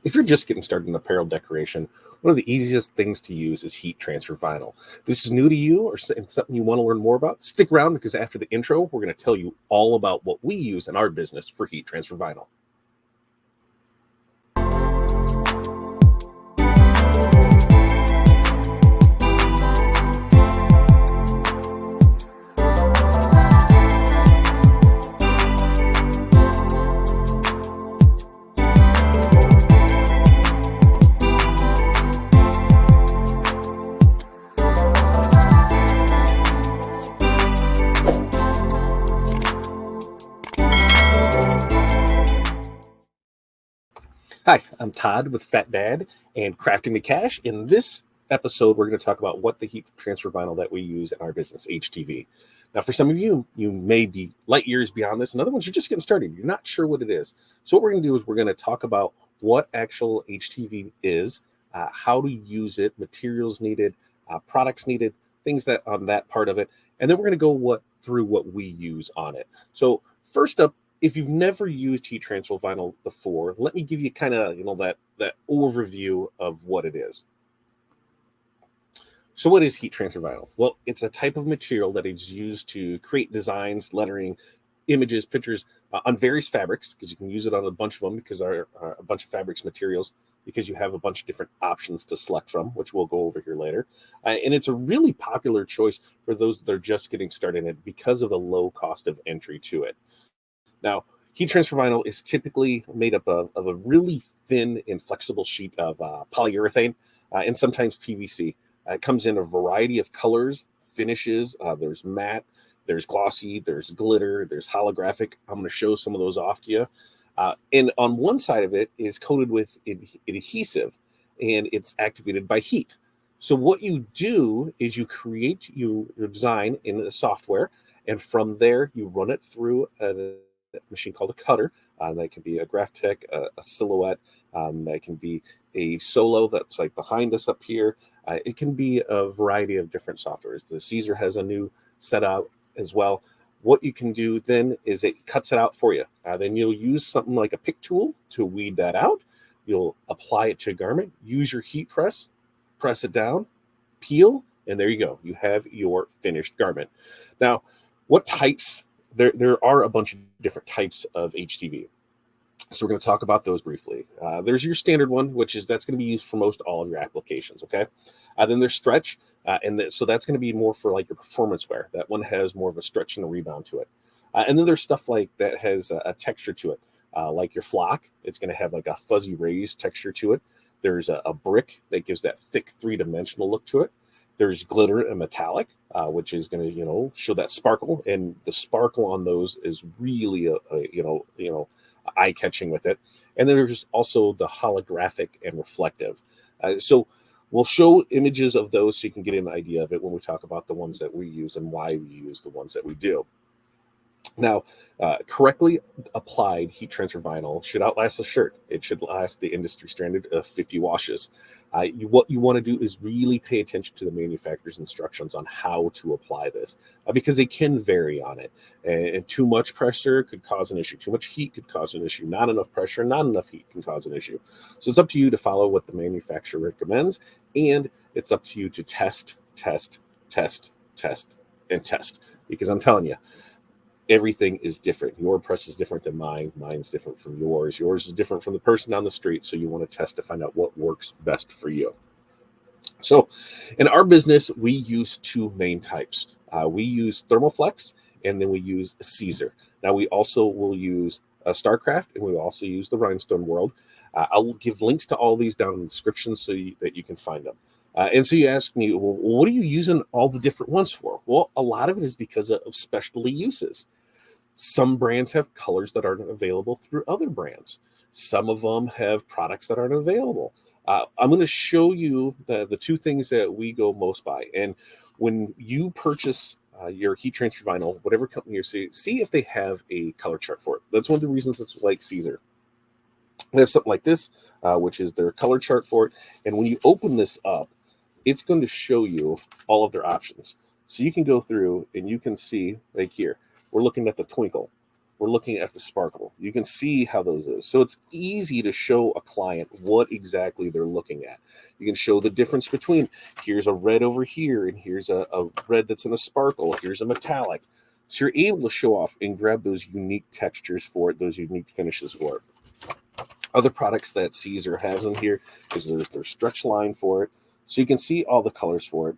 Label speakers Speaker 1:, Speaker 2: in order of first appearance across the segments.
Speaker 1: If you're just getting started in apparel decoration, one of the easiest things to use is heat transfer vinyl. If this is new to you or something you want to learn more about, stick around because after the intro, we're going to tell you all about what we use in our business for heat transfer vinyl. Hi, I'm Todd with Fat Dad and Crafting the Cash. In this episode, we're going to talk about what the heat transfer vinyl that we use in our business, HTV. Now, for some of you, you may be light years beyond this, and other ones, you're just getting started. You're not sure what it is. So what we're going to do is we're going to talk about what actual HTV is, how to use it, materials needed, products needed, things that on that part of it, and then we're going to go through what we use on it. So first up, if you've never used heat transfer vinyl before, let me give you kind of, that overview of what it is. So what is heat transfer vinyl? Well, it's a type of material that is used to create designs, lettering, images, pictures on various fabrics, because you can use it on a bunch of them because there are a bunch of fabrics materials, because you have a bunch of different options to select from, which we'll go over here later. And it's a really popular choice for those that are just getting started in it because of the low cost of entry to it. Now, heat transfer vinyl is typically made up of a really thin and flexible sheet of polyurethane and sometimes PVC. It comes in a variety of colors, finishes. There's matte, there's glossy, there's glitter, there's holographic. I'm going to show some of those off to you. And on one side of it is coated with adhesive, and it's activated by heat. So what you do is you create your design in the software, and from there you run it through a machine called a cutter. That can be a Graphtec, a Silhouette. That can be a Solo that's like behind us up here. It can be a variety of different softwares. The Siser has a new setup as well. What you can do then is it cuts it out for you. Then you'll use something like a pick tool to weed that out. You'll apply it to a garment, use your heat press it down, peel, and there you go. You have your finished garment. Now, what types? There are a bunch of different types of HTV. So we're going to talk about those briefly. There's your standard one, that's going to be used for most all of your applications, okay? Then there's stretch, so that's going to be more for like your performance wear. That one has more of a stretch and a rebound to it. And then there's stuff like that has a texture to it, like your flock. It's going to have like a fuzzy raised texture to it. There's a brick that gives that thick three-dimensional look to it. There's glitter and metallic, which is going to, show that sparkle, and the sparkle on those is really, eye-catching with it. And then there's also the holographic and reflective. So we'll show images of those so you can get an idea of it when we talk about the ones that we use and why we use the ones that we do. Now, correctly applied heat transfer vinyl should outlast a shirt. It should last the industry standard of 50 washes. What you want to do is really pay attention to the manufacturer's instructions on how to apply this, because they can vary on it. And too much pressure could cause an issue. Too much heat could cause an issue. Not enough pressure, not enough heat can cause an issue. So it's up to you to follow what the manufacturer recommends, and it's up to you to test, and test. Because I'm telling you, everything is different. Your press is different than mine. Mine's different from yours. Yours is different from the person down the street. So you want to test to find out what works best for you. So in our business, we use two main types. We use Thermoflex, and then we use Siser. Now we also will use StarCraft, and we also use the Rhinestone World. I'll give links to all these down in the description so that you can find them. And so you ask me, well, what are you using all the different ones for? Well, a lot of it is because of specialty uses. Some brands have colors that aren't available through other brands. Some of them have products that aren't available. I'm going to show you the two things that we go most by. And when you purchase your heat transfer vinyl, whatever company you see if they have a color chart for it. That's one of the reasons it's like Siser. They have something like this, which is their color chart for it. And when you open this up, it's going to show you all of their options. So you can go through and you can see right here, we're looking at the twinkle. we're looking at the sparkle. You can see how those is. So it's easy to show a client what exactly they're looking at. You can show the difference between here's a red over here, and here's a red that's in a sparkle. Here's a metallic. So you're able to show off and grab those unique textures for it, those unique finishes for it. Other products that Siser has in here is there's their stretch line for it. So you can see all the colors for it.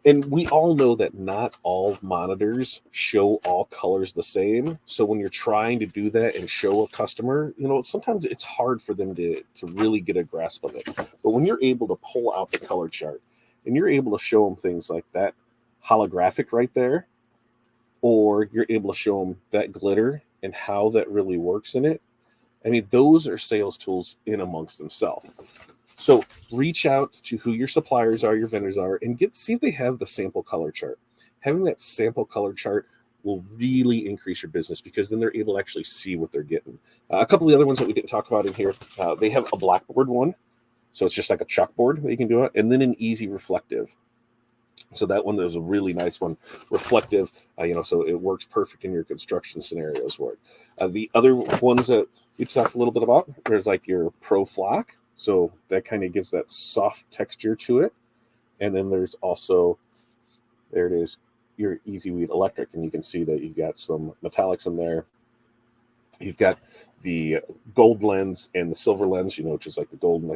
Speaker 1: And we all know that not all monitors show all colors the same. So when you're trying to do that and show a customer, sometimes it's hard for them to really get a grasp of it. But when you're able to pull out the color chart and you're able to show them things like that holographic right there, or you're able to show them that glitter and how that really works in it, I mean, those are sales tools in amongst themselves. So reach out to who your suppliers are, your vendors are, and see if they have the sample color chart. Having that sample color chart will really increase your business because then they're able to actually see what they're getting. A couple of the other ones that we didn't talk about in here, they have a blackboard one. So it's just like a chalkboard that you can do it, and then an easy reflective. So that one is a really nice one, reflective, so it works perfect in your construction scenarios for it. The other ones that we talked a little bit about, there's like your Pro Flock. So that kind of gives that soft texture to it. And then there's also, there it is, your Easy Weed Electric. And you can see that you've got some metallics in there. You've got the gold lens and the silver lens, which is like the gold.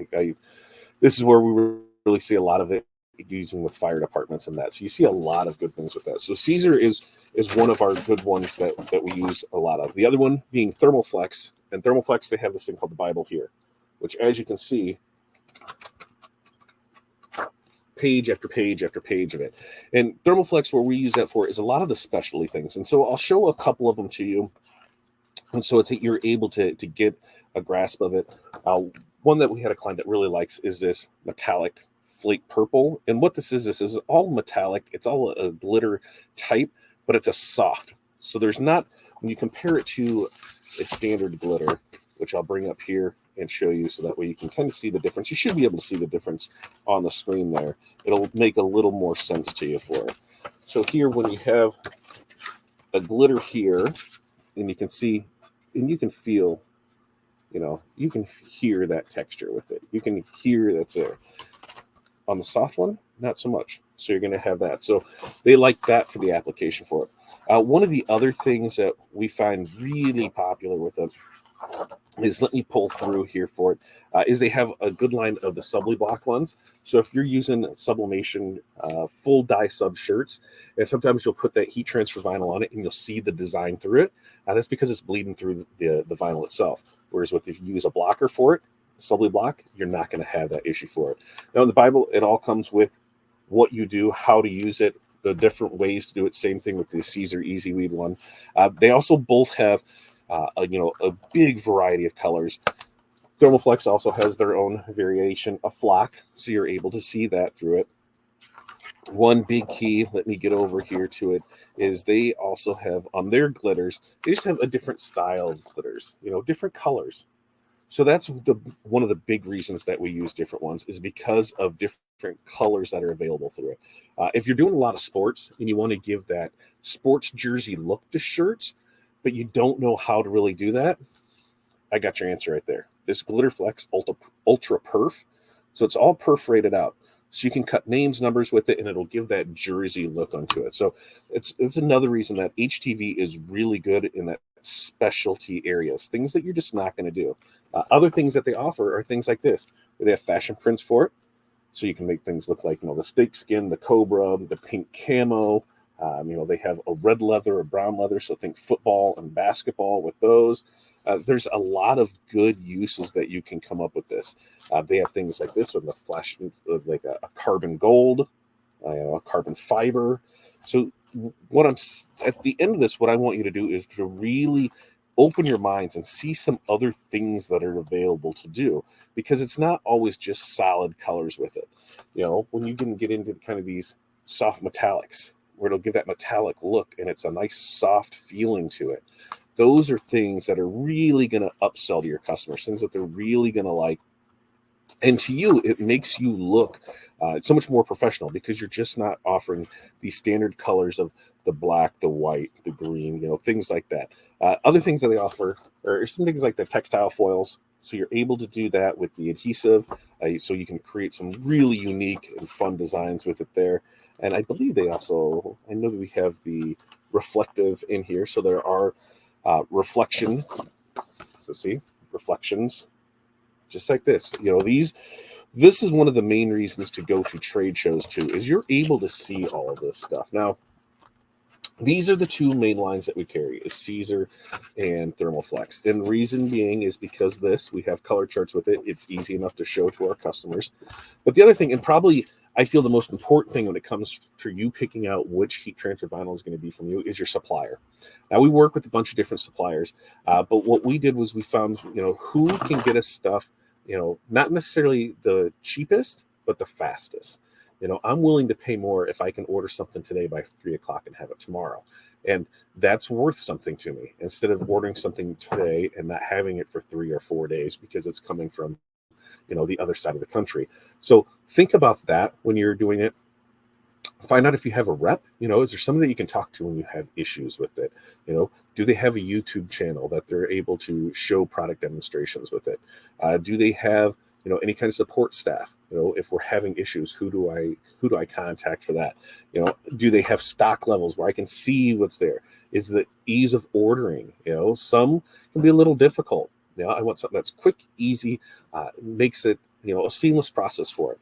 Speaker 1: This is where we really see a lot of it using with fire departments and that. So you see a lot of good things with that. So Siser is one of our good ones that we use a lot of. The other one being Thermoflex. And Thermoflex, they have this thing called the Bible here, which, as you can see, page after page after page of it. And Thermoflex, where we use that for, is a lot of the specialty things. And so I'll show a couple of them to you. And so you're able to get a grasp of it. One that we had a client that really likes is this metallic flake purple. And what this is all metallic. It's all a glitter type, but it's a soft. So there's not, when you compare it to a standard glitter, which I'll bring up here and show you so that way you can kind of see the difference. You should be able to see the difference on the screen there. It'll make a little more sense to you for it. So here, when you have a glitter here, and you can see, and you can feel, you can hear that texture with it. You can hear that's there. On the soft one, not so much. So you're going to have that. So they like that for the application for it. One of the other things that we find really popular with it is, let me pull through here for it, is they have a good line of the Subli block ones. So if you're using sublimation full dye sub shirts, and sometimes you'll put that heat transfer vinyl on it and you'll see the design through it. That's because it's bleeding through the vinyl itself. Whereas if you use a blocker for it, Subli block, you're not going to have that issue for it. Now in the Bible, it all comes with what you do, how to use it, the different ways to do it. Same thing with the Siser Easy Weed one. They also both have a big variety of colors. Thermoflex also has their own variation of flock, so you're able to see that through it. One big key, let me get over here to it, is they also have on their glitters, they just have a different style of glitters, different colors. So that's one of the big reasons that we use different ones, is because of different colors that are available through it. If you're doing a lot of sports and you want to give that sports jersey look to shirts, but you don't know how to really do that, I got your answer right there. This Glitterflex Ultra Perf. So it's all perforated out. So you can cut names, numbers with it, and it'll give that jersey look onto it. So it's another reason that HTV is really good in that specialty areas, things that you're just not going to do. Other things that they offer are things like this, where they have fashion prints for it. So you can make things look like, the steak skin, the cobra, the pink camo. They have a red leather, a brown leather. So think football and basketball with those. There's a lot of good uses that you can come up with this. They have things like this with the flash, like a carbon gold, a carbon fiber. So at the end of this, what I want you to do is to really open your minds and see some other things that are available to do, because it's not always just solid colors with it. When you can get into kind of these soft metallics, where it'll give that metallic look and it's a nice soft feeling to it. Those are things that are really going to upsell to your customers, things that they're really going to like. And to you, it makes you look so much more professional because you're just not offering these standard colors of the black, the white, the green, things like that. Other things that they offer are some things like the textile foils. So you're able to do that with the adhesive. So you can create some really unique and fun designs with it there. And I believe I know that we have the reflective in here. So there are reflection. So see, reflections just like this. This is one of the main reasons to go to trade shows too, is you're able to see all of this stuff. Now, these are the two main lines that we carry, is Siser and Thermoflex. And the reason being is because we have color charts with it. It's easy enough to show to our customers. But the other thing, and probably I feel the most important thing when it comes to you picking out which heat transfer vinyl is going to be from you, is your supplier. Now, we work with a bunch of different suppliers, but what we did was we found, who can get us stuff, not necessarily the cheapest, but the fastest. I'm willing to pay more if I can order something today by 3 o'clock and have it tomorrow. And that's worth something to me, instead of ordering something today and not having it for 3 or 4 days because it's coming from, the other side of the country. So think about that when you're doing it. Find out if you have a rep. Is there somebody that you can talk to when you have issues with it? Do they have a YouTube channel that they're able to show product demonstrations with it? Do they have any kind of support staff? If we're having issues, who do I contact for that? Do they have stock levels where I can see what's there? Is the ease of ordering? Some can be a little difficult. I want something that's quick, easy, makes it a seamless process for it.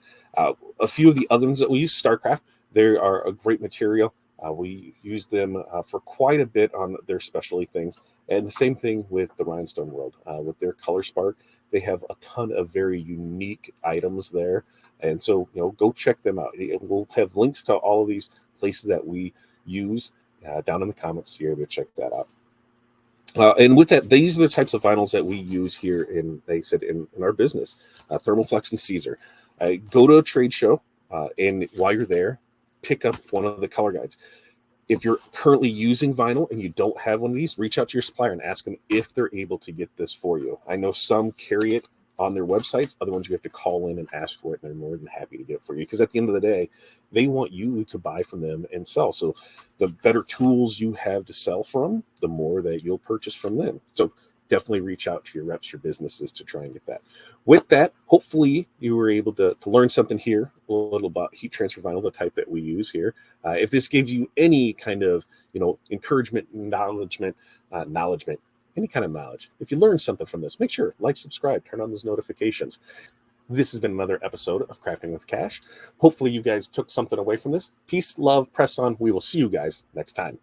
Speaker 1: A few of the other ones that we use, StarCraft, they are a great material. We use them for quite a bit on their specialty things. And the same thing with the Rhinestone World. With their Color Spark, they have a ton of very unique items there. And so, go check them out. We'll have links to all of these places that we use down in the comments here to check that out. And with that, these are the types of vinyls that we use here in our business, Thermoflex and Siser. Go to a trade show, and while you're there, pick up one of the color guides. If you're currently using vinyl and you don't have one of these, reach out to your supplier and ask them if they're able to get this for you. I know some carry it on their websites. Other ones you have to call in and ask for it, and they're more than happy to get it for you, because at the end of the day, they want you to buy from them and sell. So the better tools you have to sell from, the more that you'll purchase from them. So definitely reach out to your reps, your businesses, to try and get that. With that, hopefully you were able to learn something here, a little about heat transfer vinyl, the type that we use here. If this gives you any kind of encouragement, acknowledgement, any kind of knowledge, if you learned something from this, make sure like, subscribe, turn on those notifications. This has been another episode of Crafting with Cash. Hopefully you guys took something away from this. Peace, love, press on. We will see you guys next time.